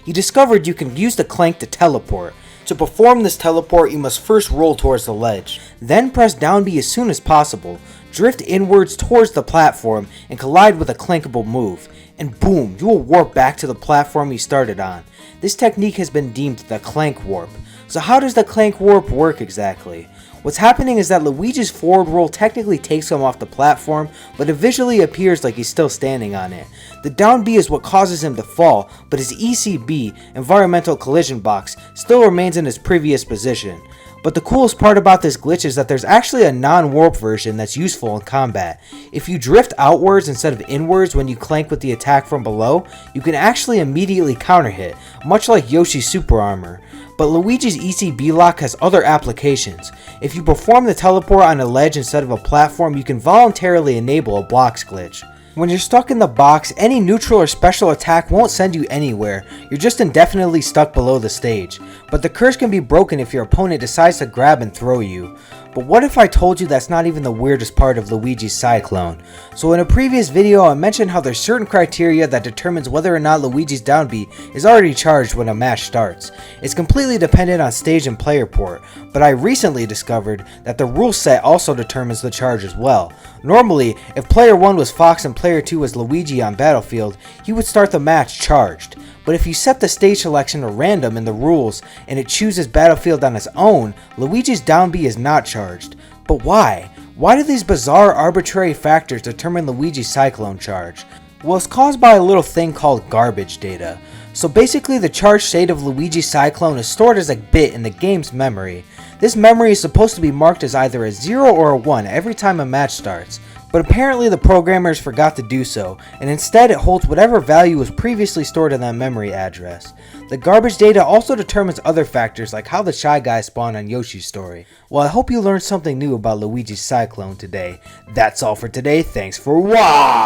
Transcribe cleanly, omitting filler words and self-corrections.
he discovered you can use the clank to teleport. To perform this teleport, you must first roll towards the ledge, then press down B as soon as possible, drift inwards towards the platform, and collide with a clankable move, and boom, you will warp back to the platform you started on. This technique has been deemed the clank warp. So how does the clank warp work exactly? What's happening is that Luigi's forward roll technically takes him off the platform, but it visually appears like he's still standing on it. The down B is what causes him to fall, but his ECB, Environmental Collision Box, still remains in his previous position. But the coolest part about this glitch is that there's actually a non-warp version that's useful in combat. If you drift outwards instead of inwards when you clank with the attack from below, you can actually immediately counter hit, much like Yoshi's super armor. But Luigi's ECB lock has other applications. If you perform the teleport on a ledge instead of a platform, you can voluntarily enable a blocks glitch. When you're stuck in the box, any neutral or special attack won't send you anywhere, you're just indefinitely stuck below the stage. But the curse can be broken if your opponent decides to grab and throw you. But what if I told you that's not even the weirdest part of Luigi's Cyclone? So in a previous video I mentioned how there's certain criteria that determines whether or not Luigi's down B is already charged when a match starts. It's completely dependent on stage and player port, but I recently discovered that the rule set also determines the charge as well. Normally, if player 1 was Fox and player 2 was Luigi on Battlefield, he would start the match charged. But if you set the stage selection to random in the rules and it chooses Battlefield on its own, Luigi's down B is not charged. But why? Why do these bizarre arbitrary factors determine Luigi's Cyclone charge? Well, it's caused by a little thing called garbage data. So basically the charge state of Luigi's Cyclone is stored as a bit in the game's memory. This memory is supposed to be marked as either a 0 or a 1 every time a match starts. But apparently the programmers forgot to do so, and instead it holds whatever value was previously stored in that memory address. The garbage data also determines other factors like how the Shy Guy spawned on Yoshi's story. Well, I hope you learned something new about Luigi's Cyclone today. That's all for today, thanks for watching!